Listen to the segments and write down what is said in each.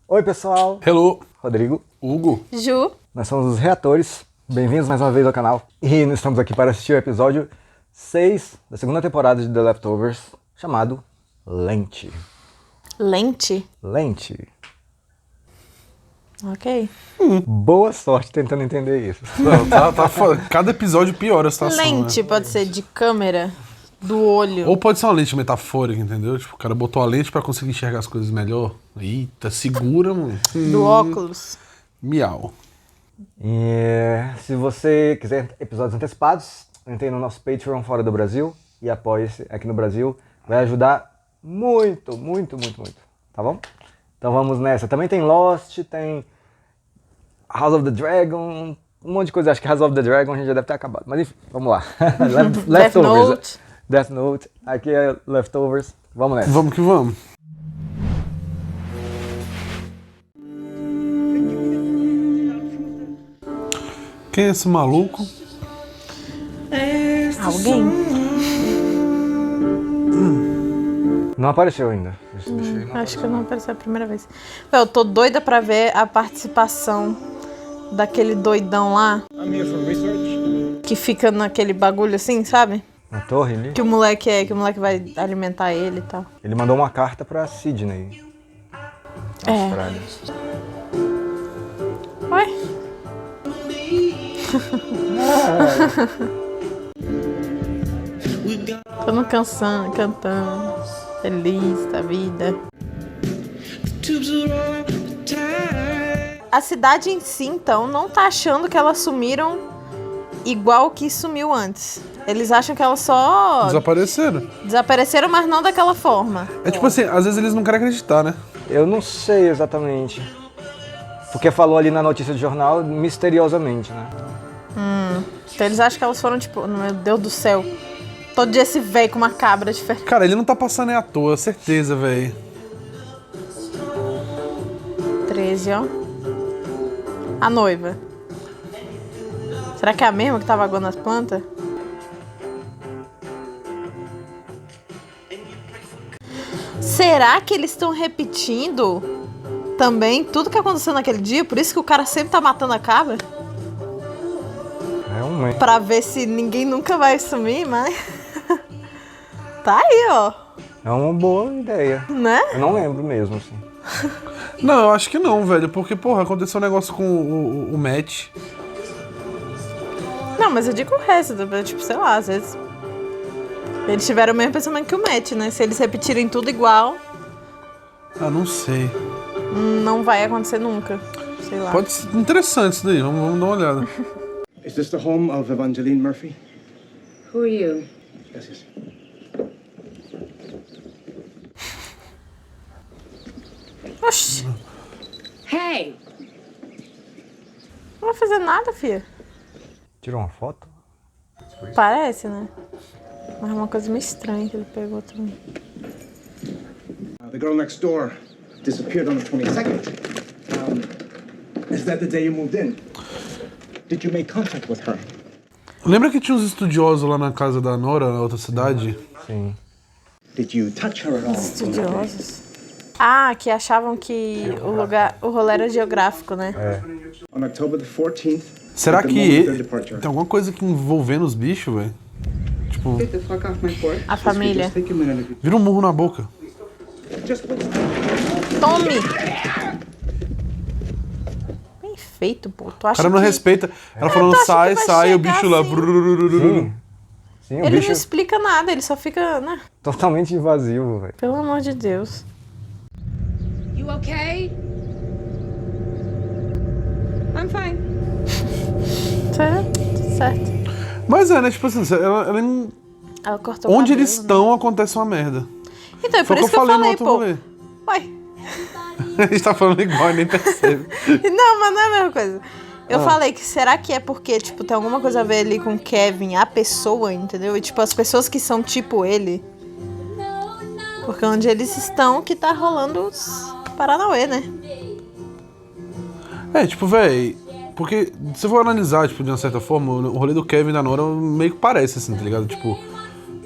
Oi pessoal, Hello, Rodrigo, Hugo. Ju. nós somos os Reatores, bem-vindos mais uma vez ao canal. E nós estamos aqui para assistir o episódio 6 da segunda temporada de The Leftovers, chamado Lente. Lente? Lente. Ok. Boa sorte tentando entender isso. Não, tá foda. Cada episódio piora a situação, Lente né? pode ser de câmera, do olho. Ou pode ser uma lente metafórica, entendeu? Tipo, o cara botou a lente pra conseguir enxergar as coisas melhor. Eita, segura, mano. Do óculos. Miau. E se você quiser episódios antecipados, entre no nosso Patreon fora do Brasil e apoie-se aqui no Brasil. Vai ajudar muito, tá bom? Então vamos nessa. Também tem Lost, tem House of the Dragon, um monte de coisa. Acho que House of the Dragon a gente já deve ter acabado. Mas enfim, vamos lá. Death Note. Death Note. Aqui é Leftovers. Vamos nessa. Vamos que vamos. Quem é esse maluco? Alguém? Não apareceu ainda. Acho que não apareceu a primeira vez. Eu tô doida pra ver a participação daquele doidão lá. Que fica naquele bagulho assim, sabe? Na torre ali. Que o moleque vai alimentar ele e tal. Ele mandou uma carta pra Sydney. Austrália. Oi? Tô no cantando, feliz da vida. A cidade em si, então, não tá achando que elas sumiram igual que sumiu antes. Eles acham que elas só Desapareceram, mas não daquela forma. É tipo assim, às vezes eles não querem acreditar, né? Eu não sei exatamente. Porque falou ali na notícia do jornal, misteriosamente, né? Então eles acham que elas foram tipo, meu Deus do céu. Todo dia esse velho com uma cabra diferente. Cara, ele não tá passando à toa, certeza, velho. 13, ó. A noiva. Será que é a mesma que tava aguando as plantas? Será que eles estão repetindo também tudo que aconteceu naquele dia? Por isso que o cara sempre tá matando a cabra? Realmente. Pra ver se ninguém nunca vai sumir, mas... Tá aí, ó. É uma boa ideia. Né? Eu não lembro mesmo, assim. Não, eu acho que não, velho. Porque, porra, aconteceu um negócio com o Matt. Não, mas eu digo o resto, tipo, sei lá, às vezes... Eles tiveram o mesmo pensamento que o Matt, né? Se eles repetirem tudo igual, Ah, não sei. não vai acontecer nunca. Sei lá. Pode ser interessante isso daí, vamos dar uma olhada. Is this the home of Evangeline Murphy? Who are you? Yes. Oxi, Hey! não vai fazer nada, filha. Tirou uma foto? Parece, né? Mas é uma coisa meio estranha que ele pegou também. The girl next door disappeared on the 22nd. Is that the day you moved in? Did you make contact with her? Lembra que tinha uns estudiosos lá na casa da Nora, na outra cidade? Sim. Did you touch her at all? Estudiosos. Ah, que achavam que o rolê era geográfico, né? On October the 14th. Será at the que moment of their departure. tem alguma coisa que envolvendo os bichos, velho? Tipo, Get the fuck off my porch. A família. Just take a minute. vira um murro na boca. Just Tome! Bem feito, pô. Tu O acha cara não que... respeita. Ela falando tu acha sai, que vai sai, o chegar bicho lá. assim? Sim. Sim, o Ele bicho não explica nada, ele só fica, né? totalmente invasivo, velho. Pelo amor de Deus. You okay? I'm fine. Certo. Mas é, né? Tipo assim, ela não... Ela cortou o onde cabelo, eles né? estão acontece uma merda. Então, é Foi por o isso que eu no falei, outro pô. rolê. Uai. A gente tá falando igual e nem percebe. Não, mas não é a mesma coisa. Eu falei que será que é porque, tipo, tem alguma coisa a ver ali com Kevin, a pessoa, entendeu? E, tipo, as pessoas que são tipo ele. Porque onde eles estão que tá rolando os Paranauê, né? É, tipo, véi... Porque, se eu for analisar, tipo, de uma certa forma, o rolê do Kevin e da Nora meio que parece, assim, tá ligado? Tipo,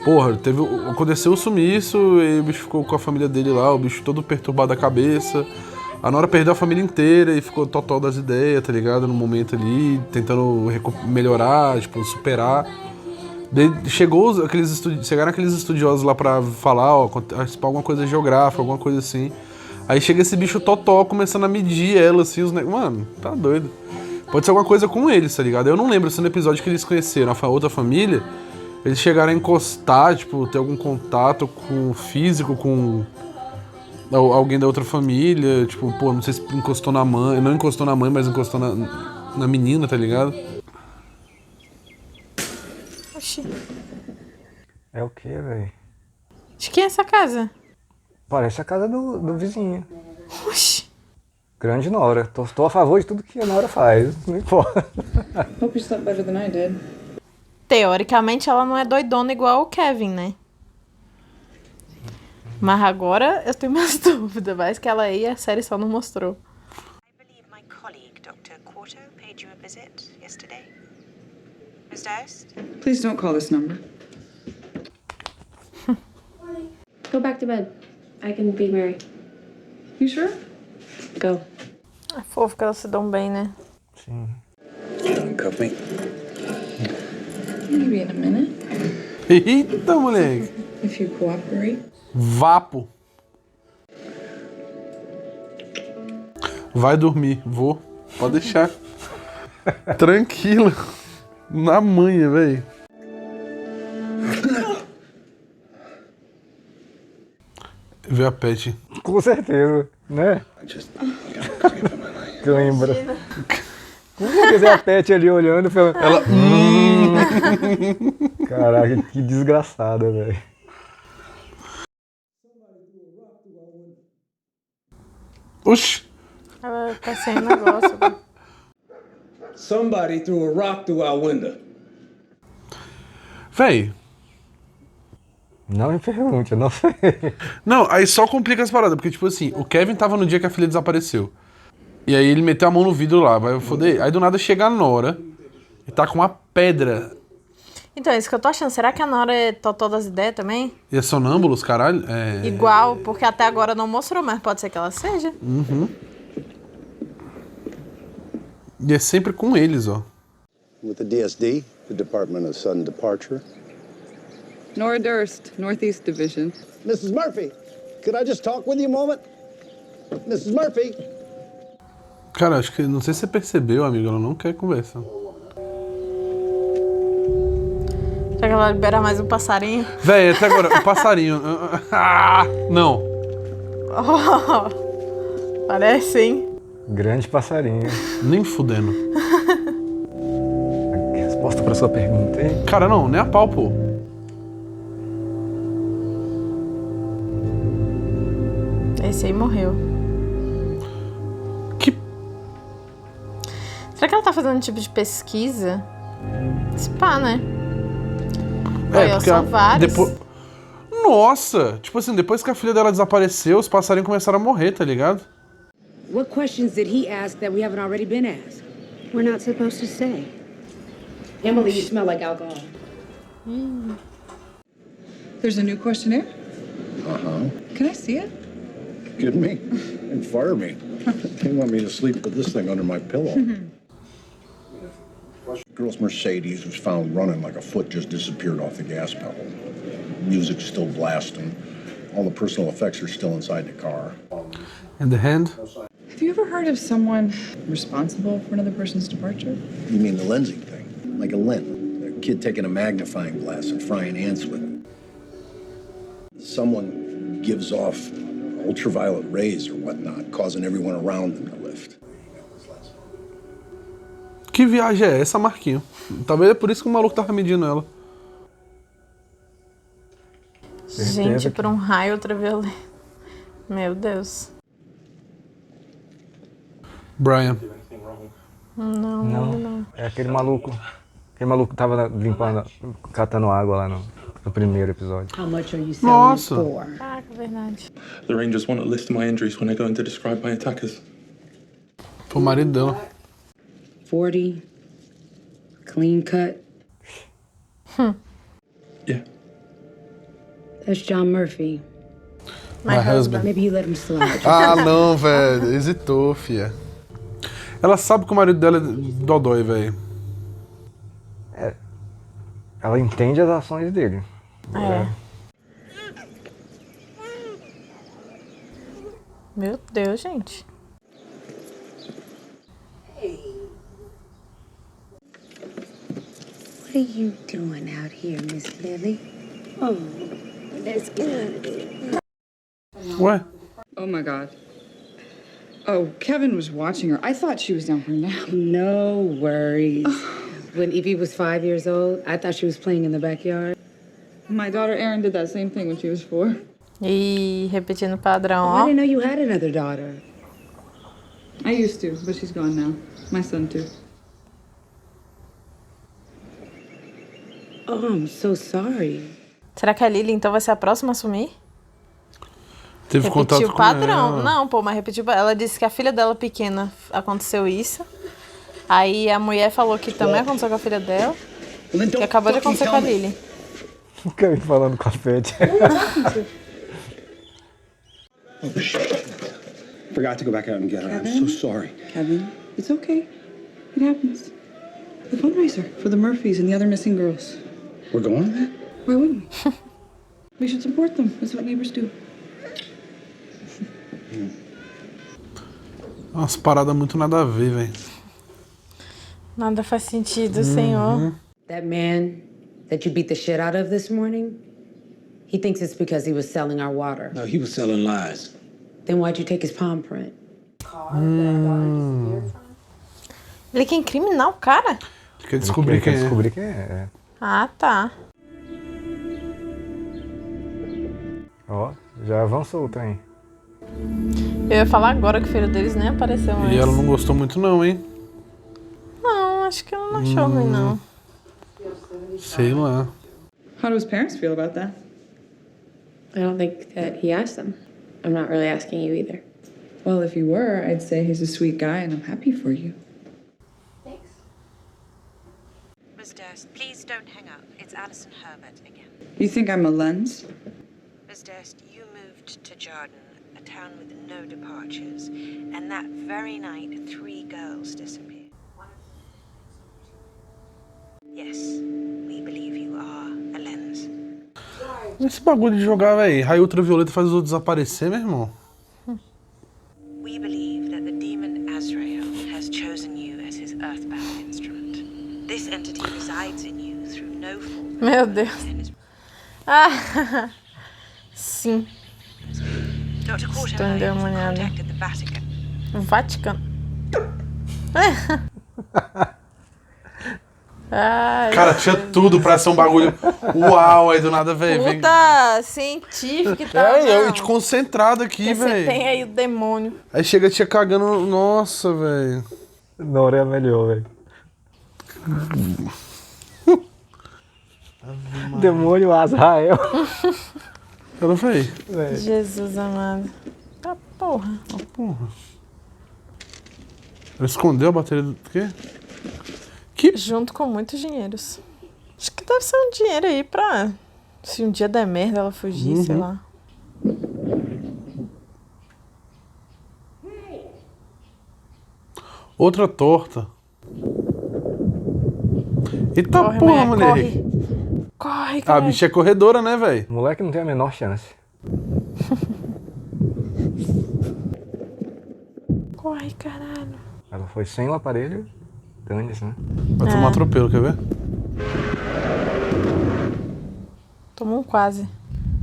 porra, aconteceu o sumiço, e o bicho ficou com a família dele lá, o bicho todo perturbado da cabeça. A Nora perdeu a família inteira e ficou totó das ideias, tá ligado? No momento ali, tentando melhorar, tipo, superar. Daí chegaram aqueles estudiosos lá pra falar, ó, alguma coisa geográfica, alguma coisa assim. Aí chega esse bicho totó começando a medir ela, assim, Mano, tá doido. Pode ser alguma coisa com eles, tá ligado? Eu não lembro se no episódio que eles conheceram a outra família, eles chegaram a encostar, tipo, ter algum contato com físico, com alguém da outra família, tipo, pô, não sei se encostou na mãe, não encostou na mãe, mas encostou na menina, tá ligado? Oxi. É o que, velho? De quem é essa casa? Parece a casa do vizinho. Oxi. Grande Nora. Tô a favor de tudo que a Nora faz, não importa. Hope you slept better than I did. Teoricamente ela não é doidona igual o Kevin, né? Mas agora eu tenho mais dúvida, mas que ela ia, a série só não mostrou. I believe my colleague, Dr. Quarto, paid you a visit yesterday. Ms. Durst? Please don't call this number. Go back to bed. I can be Mary. You sure? Go. É fofo que elas se dão bem, né? Sim. Handcuff me. Maybe in a minute, Eita, moleque! if you cooperate. Vapo. Vai dormir, vou. Pode deixar. Tranquilo. Na manhã, velho. Vê a Pet. Com certeza, né? Lembra. Com certeza a Pet ali olhando e falando. Ela. Caraca, que desgraçada, velho. Oxi. Ela tá sem negócio. Somebody threw a rock through our window. Véi. Não me pergunte, eu não sei. Não, aí só complica as paradas, porque tipo assim, o Kevin tava no dia que a filha desapareceu. E aí ele meteu a mão no vidro lá, vai foder. Aí do nada chega a Nora e tá com uma pedra. Então, é isso que eu tô achando. Será que a Nora é totó das ideias também? E é sonâmbulos, caralho? É. Igual, porque até agora não mostrou, mas pode ser que ela seja. E é sempre com eles, ó. With the DSD, the Department of Sudden Departure. Nora Durst, Northeast Division. Mrs. Murphy, could I just talk with you a moment? Mrs. Murphy? Cara, acho que, não sei se você percebeu, amigo, ela não quer conversa. Será que ela libera mais um passarinho? Véi, até agora, o passarinho. Não. Oh, parece, hein? Grande passarinho. Nem fudendo. Resposta pra sua pergunta, hein? Cara, não, nem a pau, pô. Esse aí morreu. Que. Será que ela tá fazendo um tipo de pesquisa? Se pá, né? Olha, porque são vários. Nossa! Tipo assim, depois que a filha dela desapareceu, os passarinhos começaram a morrer, tá ligado? What questions did he ask that we haven't already been asked? We're not supposed to say. Emily, you smell like alcohol. There's a new questionnaire? Uh-huh. Can I see it? Kidding me? And fire me. They want me to sleep with this thing under my pillow. Girl's Mercedes was found running like a foot just disappeared off the gas pedal. Music's still blasting. All the personal effects are still inside the car. And the hand? Have you ever heard of someone responsible for another person's departure? You mean the lensing thing? Like a lens? A kid taking a magnifying glass and frying ants with it. Someone gives off ultraviolet rays or whatnot, causing everyone around them to lift. Que viagem é essa, Marquinho? Talvez é por isso que o maluco tava medindo ela. Gente, por um raio ultraviolento. Meu Deus. Brian. Não. É aquele maluco. Aquele maluco que tava limpando, catando água lá no primeiro episódio. How much are you selling Nossa. it for? Caraca, verdade. The Rangers want a list of my injuries when they're going to describe my attackers. Foi o marido dela. 40. Clean cut. Yeah. That's John Murphy. My husband. Maybe you let him slide. Ah, não, velho. Hesitou, fia. Ela sabe que o marido dela é dodói, velho. Ela entende as ações dele. É. Meu Deus, gente. What are you doing out here, Miss Lily? Oh, that's good. Ué? Oh my God. Oh, Kevin was watching her. I thought she was down for a nap. No worries. When Evie was 5 years old, I thought she was playing in the backyard. My daughter Erin did that same thing when she was 4. E repetindo o padrão, I ó. didn't know you had another daughter. I used to, but she's gone now. My son too. Oh, I'm so sorry. Será que a Lily então vai ser a próxima a assumir? Teve contato Repetiu o com padrão. ela. Não, pô, mas repetiu. Ela disse que a filha dela pequena aconteceu isso. Aí a mulher falou que também aconteceu com a filha dela. Que acabou de acontecer com a Lily. Fica me falando com a Fede. Oh, shit. Forgot to go back out and get her. I'm so sorry. Kevin, it's okay. It happens. The fundraiser for the Murphys and the other missing girls. We're going to that? Why wouldn't we? We should support them. That's what neighbors do. Umas paradas muito nada a ver, velho. Nada faz sentido, senhor. That man that you beat the shit out of this morning, he thinks it's because he was selling our water. No, he was selling lies. Then why'd you take his palm print? Ele quer incriminar o cara? Quer descobrir quem é. Descobrir quem é. Ah, tá. Ó, já avançou o trem. Eu ia falar agora que o filho deles nem apareceu mais. E ela não gostou muito não, hein? Não, acho que ela não achou ruim, não. Sei lá. How do his parents feel about that? I don't think that he asked them. I'm not really asking you either. Well, if he were, I'd say he's a sweet guy and I'm happy for you. Miss Durst, please don't hang up. It's Alison Herbert again. You think I'm a lens? Miss Durst, you moved to Jarden, a town with no departures, and that very night 3 girls disappeared. Yes, we believe you are a lens. Esse bagulho de jogar, velho, raio ultravioleta faz os outros desaparecer, meu irmão. We believe that the demon Azrael has chosen you as his earthbound instrument. This entity resides in you through no fault. Meu Deus. Ah, sim. Dr. Estou Quarter has endemoniada. contacted the Vatican. Vaticano. Ai, Cara, tinha tudo pra ser um bagulho. Uau, aí do nada, velho. puta científica e tal. É, eu não. te concentrado aqui, Porque você tem velho. aí o demônio. Aí chega a tia cagando. Nossa, velho. Nora é a melhor, velho. Demônio Azrael. Ela foi. Jesus amado. Tá porra. Porra. Ela escondeu a bateria do quê? Junto com muitos dinheiros. Acho que deve ser um dinheiro aí pra... Se um dia der merda, ela fugir, sei lá. Outra torta. Eita Corre, porra, mulher, moleque. Corre, A cara. bicha é corredora, né, velho? O moleque não tem a menor chance. Corre, caralho. Ela foi sem o aparelho. Dane-se, né? Vai tomar atropelo, quer ver? Tomou um quase.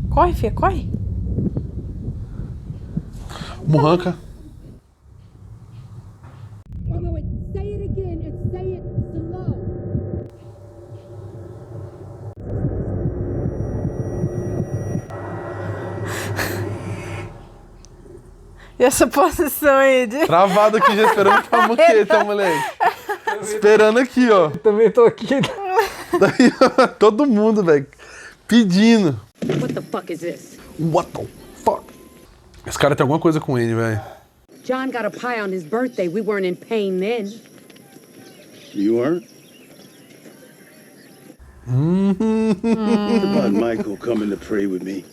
Corre, filha, corre. Murranca. Wait. Say it again and say it slow. E essa posição aí de... Travado aqui, já esperando pra moqueta, moleque. Esperando aqui, ó. Também tô aqui. Daí, ó, todo mundo, velho. Pedindo. What the fuck is this? What the fuck? Esse cara tem alguma coisa com ele, velho. John got a pie on his birthday. We weren't in pain then. You aren't? What about Michael coming to pray with me?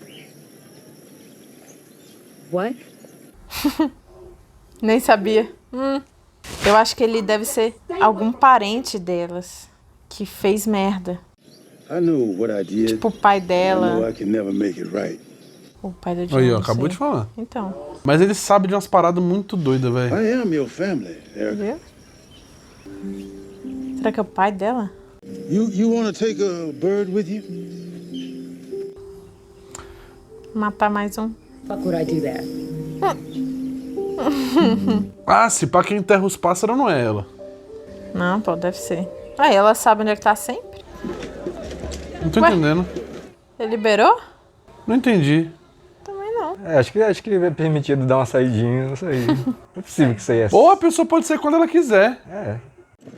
What? Nem sabia. Eu acho que ele deve ser algum parente delas que fez merda. I knew what I did. Tipo o pai I knew dela. I could never make it right. O pai do John. Aí, ó, não acabou sei. de falar. Então. Mas ele sabe de umas paradas muito doidas, velho. I am your family, Eric. Viu? Será que é o pai dela? You want to take a bird with you? Matar mais um. Fuck would I do that? Ah, se pá, quem enterra os pássaros não é ela. Não, pô, deve ser. Ah, ela sabe onde é que tá sempre? Não tô Ué? entendendo. Ele liberou? Não entendi. Também não. Acho que é permitido dar uma saidinha, não sei. Não é possível que isso aí é. Ou a pessoa pode ser quando ela quiser. É.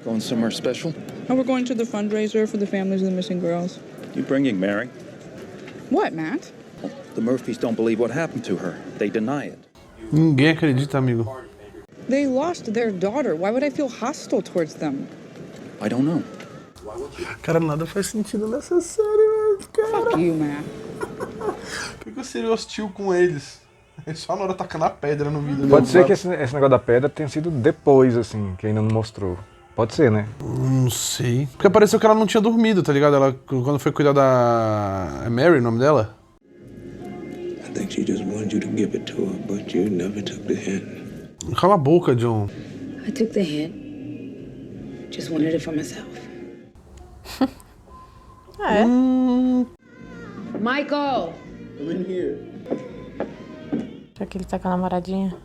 Going somewhere special? Oh, we're going to the fundraiser for the families of the missing girls. You bringing Mary? What, Matt? The Murphys don't believe what happened to her. They deny it. Ninguém acredita, amigo. They lost their daughter. Why would I feel hostile towards them? I don't know. Cara, nada faz sentido nessa série, velho, cara. Fuck you, Matt. Por que eu seria hostil com eles? É só na hora tacando a pedra no vidro. Pode ser que esse negócio da pedra tenha sido depois, assim, que ainda não mostrou. Pode ser, né? Não sei. Porque pareceu que ela não tinha dormido, tá ligado? Ela, quando foi cuidar da... É Mary o nome dela? I think she just wanted you to give it to her, but you never took the hint. Cala a boca, John. I took the hint. Just wanted it for myself. Ah, é? Michael! I'm in here. Será que ele tá com a namoradinha?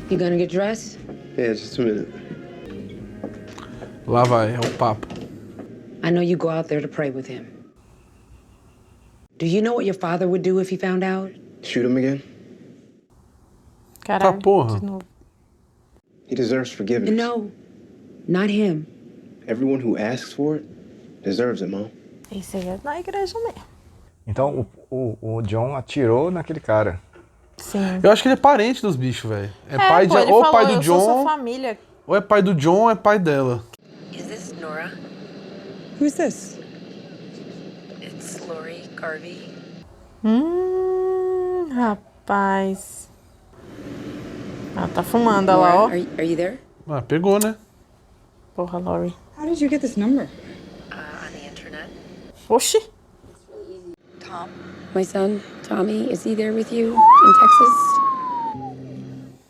You gonna get dressed? Yeah, just a minute. Lá vai, é o papo. I know you go out there to pray with him. Do you know what your father would do if he found out? Shoot him again? Caralho, Tá, porra. de novo. He deserves forgiveness. No, not him. Everyone who asks for it deserves it, Mom. Esse aí é na igreja mesmo. Então o John atirou naquele cara. Sim. Eu acho que ele é parente dos bichos, velho. É pai pô, de... ele Ou falou, pai do eu sou sua John, família. ou é pai do John ou é pai dela. Is this Nora? Who's this? It's Lori Garvey. Rapaz. Ela tá fumando, olha lá, ó. Are you there? Ah, pegou, né? Porra, Lori. How did you get this number? On the internet. Oxi. Tom? My son, Tommy, is he there with you in Texas?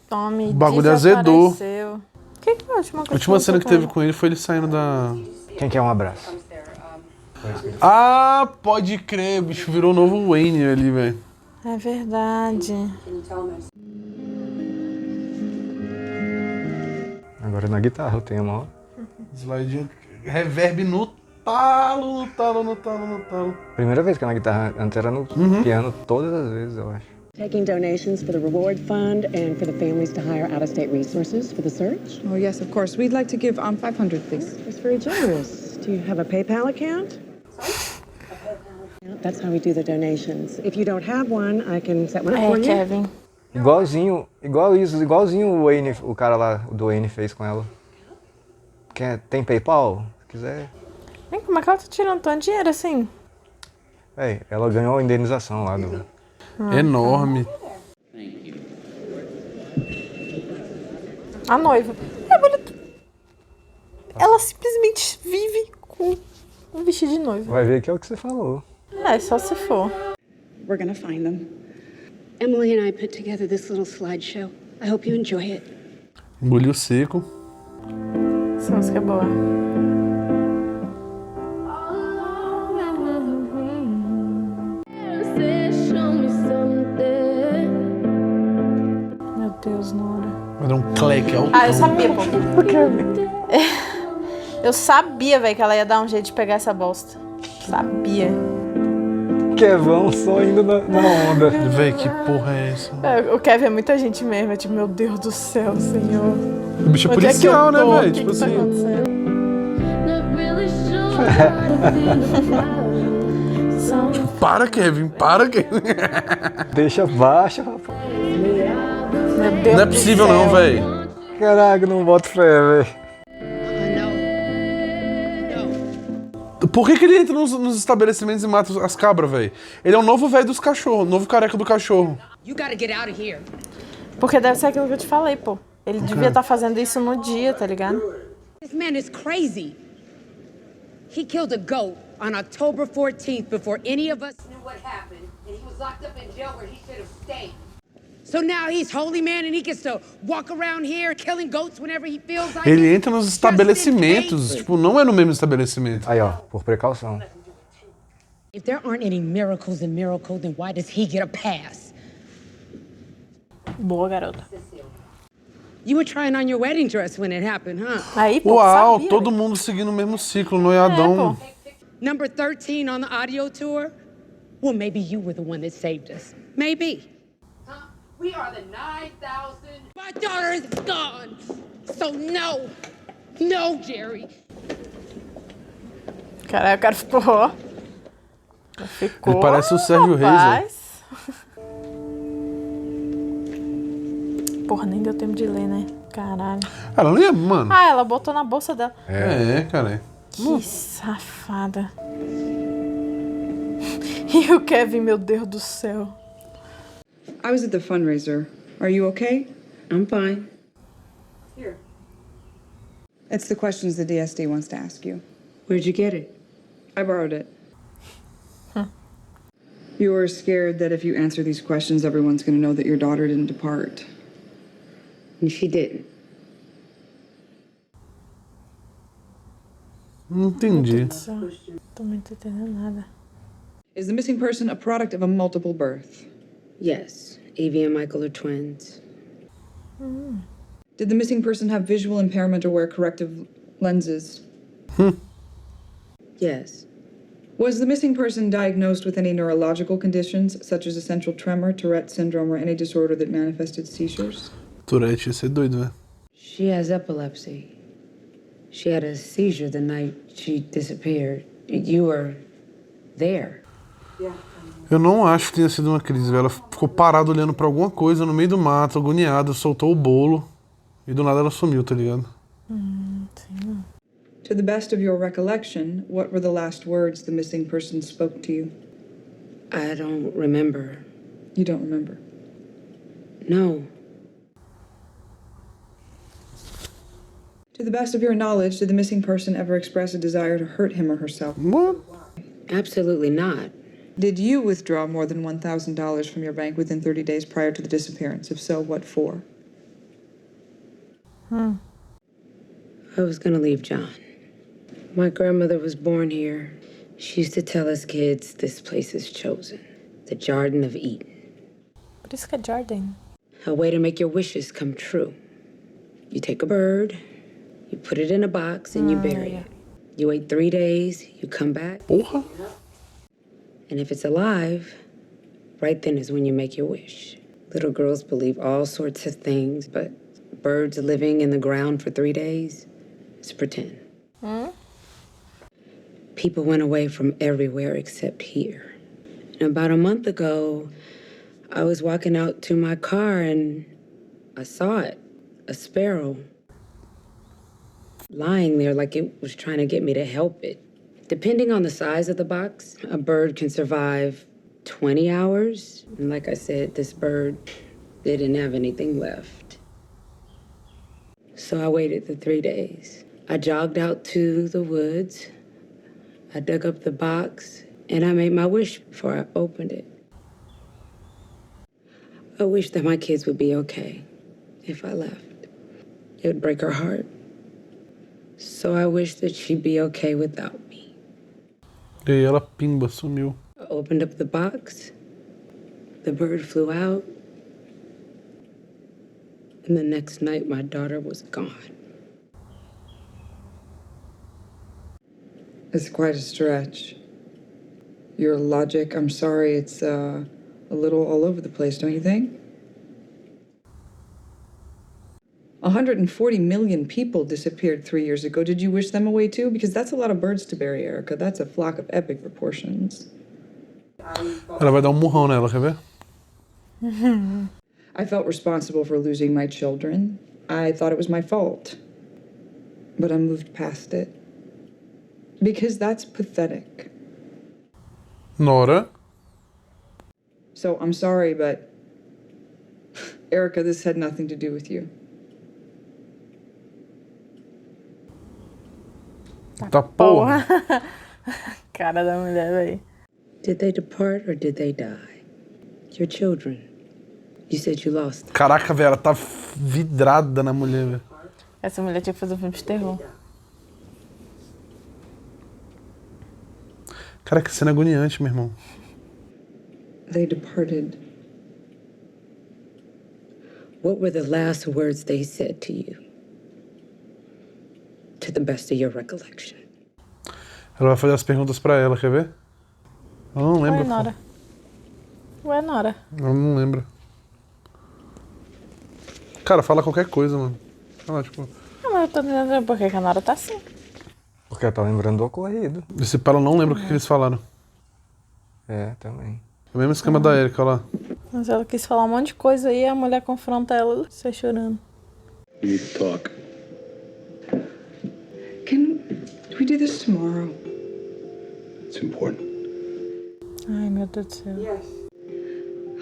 Tommy O bagulho azedou. desapareceu. O que foi a última coisa? A última cena que teve ele? com ele foi ele saindo da... Quem quer um abraço? Ah, pode crer, o bicho virou o novo Wayne ali, velho. É verdade. Agora na guitarra eu tenho uma. Slide reverb no talo, no talo, no talo, no talo. Primeira vez que é na guitarra, antes era no piano todas as vezes, eu acho. Taking donations for the reward fund and for the families to hire out-of-state resources for the search? Oh, yes, of course. We'd like to give 500, please. That's very generous. Do you have a PayPal account? That's how we do the donations. If you don't have one, I can set one up for you. Kevin. Igualzinho o Wayne, o cara lá do Wayne fez com ela. Tem PayPal? Se quiser. Vem, como é que ela tá tirando tanto dinheiro assim? Ela ganhou a indenização lá do. Enorme. A noiva. É bonito. Ela simplesmente vive com um vestido de noiva. Vai ver que é o que você falou. É, só se for. We're gonna find them. Emily and I put together this little slideshow. I hope you enjoy it. Engoliu seco. Essa música é boa. Meu Deus, Nora. Vai dar um cleque alto. Ah, eu sabia, pô. Eu sabia, velho, que ela ia dar um jeito de pegar essa bosta. Sabia. Kevão só indo na onda. Véi, que porra é essa? O Kevin é muita gente mesmo. É tipo, meu Deus do céu, senhor. O bicho é Onde policial, que eu tô? né, velho? O que Tipo que tá assim. acontecendo? Para, Kevin, para, Kevin. Deixa baixo, rapaz. Meu Deus Não é possível, não, velho. Caraca, não boto fé, velho. Por que ele entra nos estabelecimentos e mata as cabras, velho? Ele é o novo velho dos cachorros, o novo careca do cachorro. You gotta get out of here. Porque deve ser aquilo que eu te falei, pô. Ele devia estar fazendo isso no dia, tá ligado? This man is crazy. He killed a goat on October 14th before any of us knew what happened, and he was locked up in jail where he should have stayed. So now he's holy man and he gets to walk around here killing goats whenever he feels like Ele it. entra nos estabelecimentos, tipo, não é no mesmo estabelecimento. Aí, ó, por precaução. If there aren't any miracles in Miracle, then why does he get a pass? Boa, garota. You were trying on your wedding dress when it happened, huh? Aí, pô, Uau, sabia, todo velho. mundo seguindo o mesmo ciclo, noiadão. Number 13 on the audio tour? Well, maybe you were the one that saved us. Maybe. We are the 9,000. My daughter is gone. So no. No, Jerry. Caralho, o cara ficou... Ficou... Ele parece o Sérgio Reis, rapaz. Porra, nem deu tempo de ler, né? Caralho. Ela não ia, mano. Ah, ela botou na bolsa dela. Cara. Que safada. E o Kevin, meu Deus do céu. I was at the fundraiser. Are you okay? I'm fine. Here. It's the questions the DSD wants to ask you. Where'd you get it? I borrowed it. You were scared that if you answer these questions, everyone's going to know that your daughter didn't depart. And she didn't. Não entendi. Também não tô entendendo nada. Is the missing person a product of a multiple birth? Yes. Evie and Michael are twins. Did the missing person have visual impairment or wear corrective lenses? Yes. Was the missing person diagnosed with any neurological conditions, such as essential tremor, Tourette syndrome, or any disorder that manifested seizures? Tourette ia ser doido, né? She has epilepsy. She had a seizure the night she disappeared. You were there. Eu não acho que tenha sido uma crise, velho. Ela ficou parada olhando pra alguma coisa no meio do mato, agoniada, soltou o bolo e do nada ela sumiu, tá ligado? Sim. To the best of your recollection, what were the last words the missing person spoke to you? I don't remember. You don't remember? No. To the best of your knowledge, did the missing person ever express a desire to hurt him or herself? What? Absolutely not. Did you withdraw more than $1,000 from your bank within 30 days prior to the disappearance? If so, what for? I was gonna leave John. My grandmother was born here. She used to tell us kids this place is chosen. The Garden of Eden. Por isso que é Jordan. A way to make your wishes come true. You take a bird, you put it in a box, and you bury it. You wait 3 days, you come back. Porra! And if it's alive, right then is when you make your wish. Little girls believe all sorts of things, but birds living in the ground for 3 days is pretend. People went away from everywhere except here. And about a month ago, I was walking out to my car and I saw it, a sparrow, lying there like it was trying to get me to help it. Depending on the size of the box, a bird can survive 20 hours. And like I said, this bird didn't have anything left. So I waited the 3 days. I jogged out to the woods. I dug up the box and I made my wish before I opened it. I wish that my kids would be okay if I left. It would break her heart. So I wish that she'd be okay without me. E aí ela pimba, sumiu. I opened up the box. The bird flew out. And the next night, my daughter was gone. It's quite a stretch. Your logic, I'm sorry, it's a little all over the place, don't you think? 140 million people disappeared 3 years ago. Did you wish them away too? Because that's a lot of birds to bury, Erica. That's a flock of epic proportions. Ela vai dar murrão nela, quer ver? I felt responsible for losing my children. I thought it was my fault. But I moved past it. Because that's pathetic. Nora? So I'm sorry, but Erica, this had nothing to do with you. Tá porra. Cara da mulher, velho. Did they depart or did they die? Your children. You said you lost them. Caraca, velho, ela tá vidrada na mulher, velho. Essa mulher tinha que fazer um filme de terror. Cara, que cena agoniante, meu irmão. They departed. What were the last words they said to you? To the best of your recollection. Ela vai fazer as perguntas pra ela, quer ver? Eu não lembro. Ué, Nora. Ué, Nora. Eu não lembro. Cara, fala qualquer coisa, mano. Fala, tipo... Não, mas eu tô entendendo por que a Nora tá assim. Porque ela tá lembrando do ocorrido. Esse ela não lembra o que eles falaram. É, também. É o mesmo esquema da Erika, olha lá. Mas ela quis falar um monte de coisa aí e a mulher confronta ela, sai chorando. We need to talk. Can we do this tomorrow? It's important. Ai, meu Deus do céu.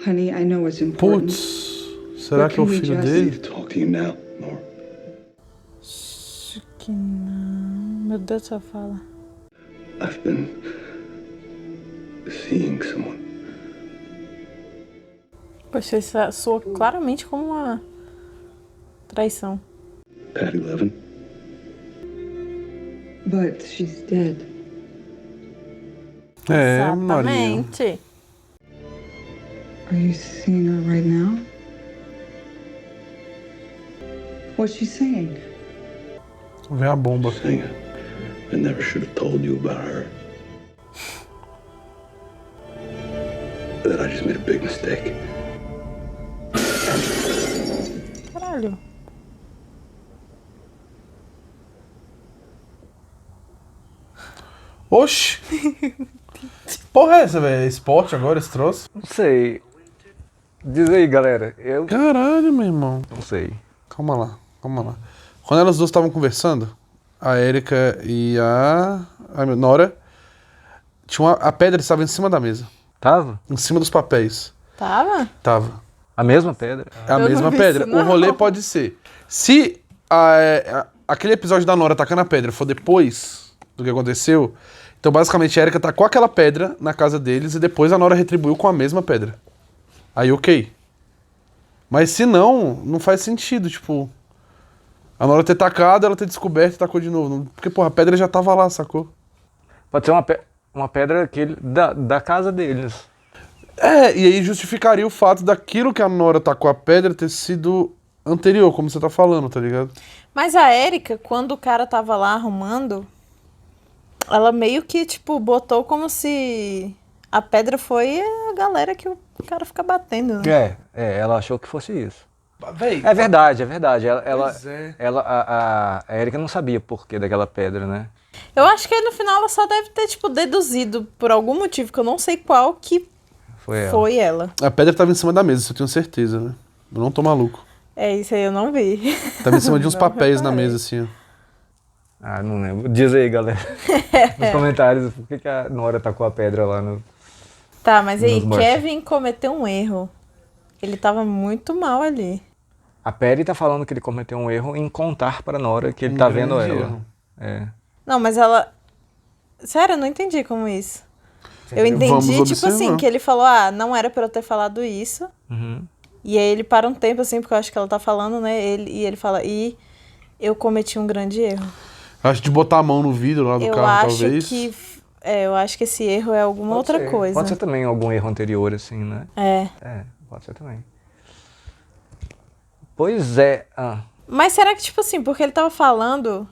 Honey, I know it's important. Putz, será que é o filho I dele? need to talk to you now, Nora. Acho que não. Meu Deus do céu, fala. I've been seeing someone. Poxa, isso soa claramente como uma traição. Patty Levin. But she's dead. É, Norinha. Exatamente. Are you seeing her right now? What's she saying? Vem a bomba. Saying I never should have told you about her. That I just made a big mistake. Caralho. Oxi! Porra é essa, velho? É esporte agora, esse troço? Não sei. Diz aí, galera. Eu Caralho, meu irmão. não sei. Calma lá, calma lá. Quando elas duas estavam conversando, a Erika e a Nora, a pedra estava em cima da mesa. Tava? Em cima dos papéis. Tava? Tava. A mesma pedra? É a Eu não mesma vi pedra. isso, não. O rolê pode ser. Se aquele episódio da Nora tacando a pedra for depois do que aconteceu, então basicamente a Erika tacou aquela pedra na casa deles e depois a Nora retribuiu com a mesma pedra. Aí ok. Mas se não, não faz sentido, tipo... A Nora ter tacado, ela ter descoberto e tacou de novo. Porque, porra, a pedra já tava lá, sacou? Pode ser uma pedra da casa deles. É, e aí justificaria o fato daquilo que a Nora tacou a pedra ter sido anterior, como você tá falando, tá ligado? Mas a Erika, quando o cara tava lá arrumando, ela meio que, tipo, botou como se a pedra foi a galera que o cara fica batendo, né? Ela achou que fosse isso. Véi, É verdade, é verdade. Pois é. A Erika não sabia o porquê daquela pedra, né? Eu acho que aí no final ela só deve ter, tipo, deduzido por algum motivo, que eu não sei qual, que foi ela. A pedra tava em cima da mesa, isso eu tenho certeza, né? Eu não tô maluco. É, isso aí eu não vi. Tava em cima de uns Não papéis na reparei. mesa, assim, ó. Ah, não lembro. Diz aí, galera. Nos comentários, por que a Nora tacou a pedra lá no... Tá, mas aí, Nos mortos. Kevin cometeu um erro. Ele tava muito mal ali. A Perry tá falando que ele cometeu um erro em contar pra Nora que ele tá vendo grande ela. erro. É. Não, mas ela... Sério, eu não entendi como isso. Eu Vamos entendi, tipo observar. assim, que ele falou, não era pra eu ter falado isso. Uhum. E aí ele para um tempo, assim, porque eu acho que ela tá falando, né? E ele fala, eu cometi um grande erro. Acho de botar a mão no vidro lá do Eu carro, acho talvez. que... eu acho que esse erro é alguma outra ser. coisa. Pode ser também algum erro anterior, assim, né? É. Pode ser também. Pois é. Mas será que, tipo assim, porque ele tava falando,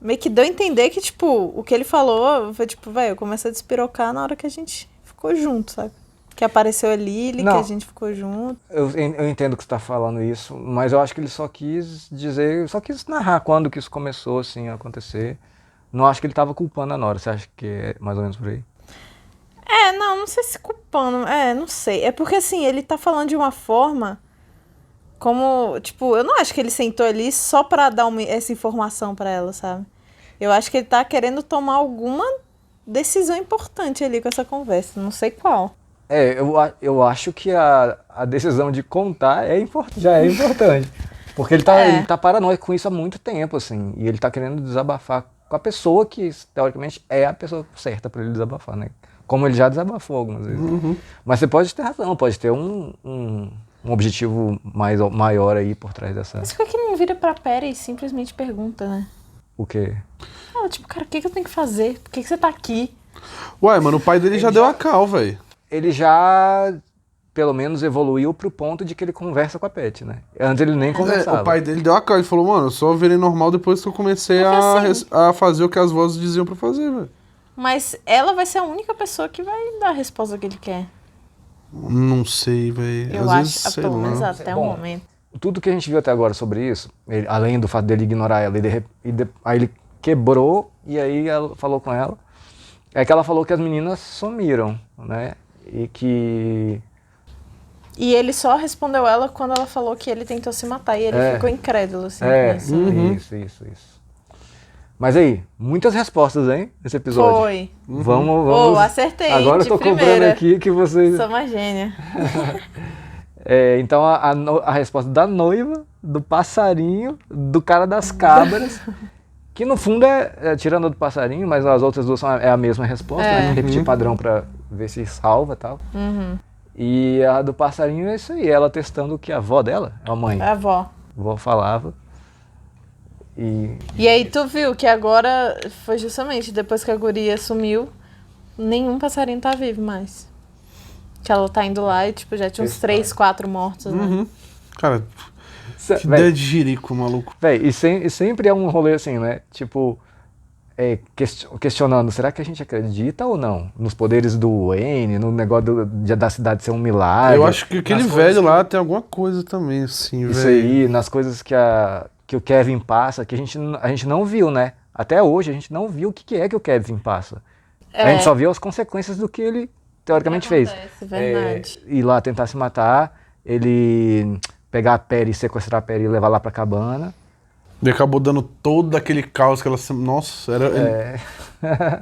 meio que deu a entender que, tipo, o que ele falou foi, tipo, velho, eu comecei a despirocar na hora que a gente ficou junto, sabe? Que apareceu a Lily, que a gente ficou junto. Eu entendo que você tá falando isso, mas eu acho que ele só quis dizer, só quis narrar quando que isso começou, assim, a acontecer. Não acho que ele tava culpando a Nora, você acha que é mais ou menos por aí? Não sei se culpando, não sei. É porque, assim, ele tá falando de uma forma como, tipo, eu não acho que ele sentou ali só pra dar essa informação pra ela, sabe? Eu acho que ele tá querendo tomar alguma decisão importante ali com essa conversa, não sei qual. Eu acho que a decisão de contar já é importante. Porque ele tá paranoico com isso há muito tempo, assim. E ele tá querendo desabafar com a pessoa que, teoricamente, é a pessoa certa pra ele desabafar, né? Como ele já desabafou algumas vezes. Uhum. Mas você pode ter razão, pode ter um objetivo maior aí por trás dessa... Mas por que ele não vira pra Perry e simplesmente pergunta, né? O quê? Tipo, cara, o que eu tenho que fazer? Por que você tá aqui? Ué, mano, o pai dele já deu a cal, velho. Ele já, pelo menos, evoluiu pro ponto de que ele conversa com a Pet, né? Antes ele nem conversava. O pai dele deu a cal, ele falou, mano, eu só virei normal depois que eu comecei a fazer o que as vozes diziam pra fazer, velho. Mas ela vai ser a única pessoa que vai dar a resposta que ele quer. Não sei, velho. Eu acho, pelo menos até o momento. Tudo que a gente viu até agora sobre isso, além do fato dele ignorar ela, aí ele quebrou e aí ela falou com ela, é que ela falou que as meninas sumiram, né? E ele só respondeu ela quando ela falou que ele tentou se matar e ele ficou incrédulo, assim. Isso. Mas aí, muitas respostas, hein, nesse episódio. Foi. Vamos. Acertei. Agora eu tô cobrando aqui que vocês... Sou uma gênia. Então a resposta da noiva, do passarinho, do cara das cabras, que no fundo tirando a do passarinho, mas as outras duas é a mesma resposta, né? Repetir padrão pra ver se salva e tal. Uhum. E a do passarinho é isso aí, ela testando o que a avó dela, a mãe. A avó. A avó falava. E aí tu viu que agora foi justamente depois que a guria sumiu, nenhum passarinho tá vivo mais. Que ela tá indo lá e tipo, já tinha uns 3, 4 mortos, né? Cara, que ideia de jirico, maluco. Véi, e sempre é um rolê assim, né? Tipo, questionando, será que a gente acredita ou não? Nos poderes do Wayne, no negócio da cidade ser um milagre. Eu acho que aquele velho lá tem alguma coisa também, assim, velho. Isso aí, nas coisas que o Kevin passa, que a gente não viu, né? Até hoje a gente não viu o que é que o Kevin passa. A gente só viu as consequências do que ele teoricamente fez. Verdade. Ir lá tentar se matar, ele pegar a Perry, sequestrar a Perry e levar lá pra cabana. E acabou dando todo aquele caos que ela... Nossa,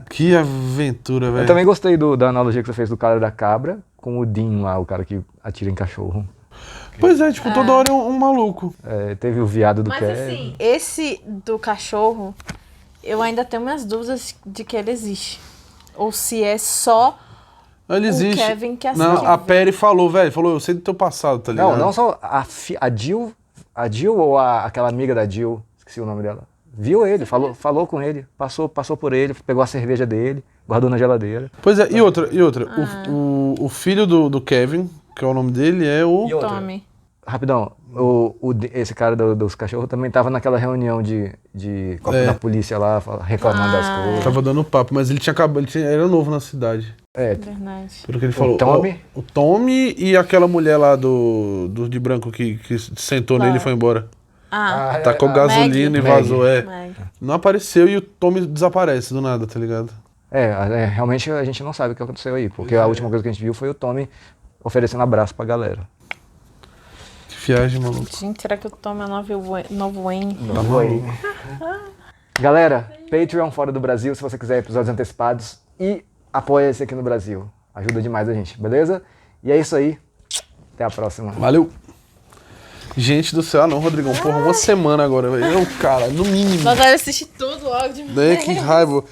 que aventura, velho. Eu também gostei da analogia que você fez do cara da cabra com o Dean lá, o cara que atira em cachorro. Pois é, tipo, toda hora é um maluco. Teve o viado do Mas Kevin. assim, esse do cachorro, eu ainda tenho minhas dúvidas de que ele existe. Ou se é só ele existe. O Kevin que Não, a Perry falou, eu sei do teu passado, tá ligado? Não só a Jill ou aquela amiga da Jill, esqueci o nome dela, viu ele, falou com ele, passou por ele, pegou a cerveja dele, guardou na geladeira. Pois é, e outra, o filho do Kevin, que é o nome dele, é o... Tommy. Rapidão, esse cara dos cachorros também tava naquela reunião da polícia lá, reclamando das coisas. Tava dando papo, mas ele era novo na cidade. Verdade. Pelo que ele falou. O Tommy e aquela mulher lá de branco que sentou nele e foi embora. Tacou gasolina e vazou. Não apareceu e o Tommy desaparece do nada, tá ligado? Realmente a gente não sabe o que aconteceu aí, porque a última coisa que a gente viu foi o Tommy oferecendo abraço pra galera. Que viagem, maluco. Gente, será que o Tommy é o novo Wayne? Novo Wayne. Galera, Patreon fora do Brasil, se você quiser episódios antecipados, e apoia esse aqui no Brasil. Ajuda demais a gente, beleza? E é isso aí. Até a próxima. Valeu. Gente do céu, não, Rodrigão. Porra, uma semana agora, velho. Cara, no mínimo. Nós vamos assistir tudo logo de Que raiva.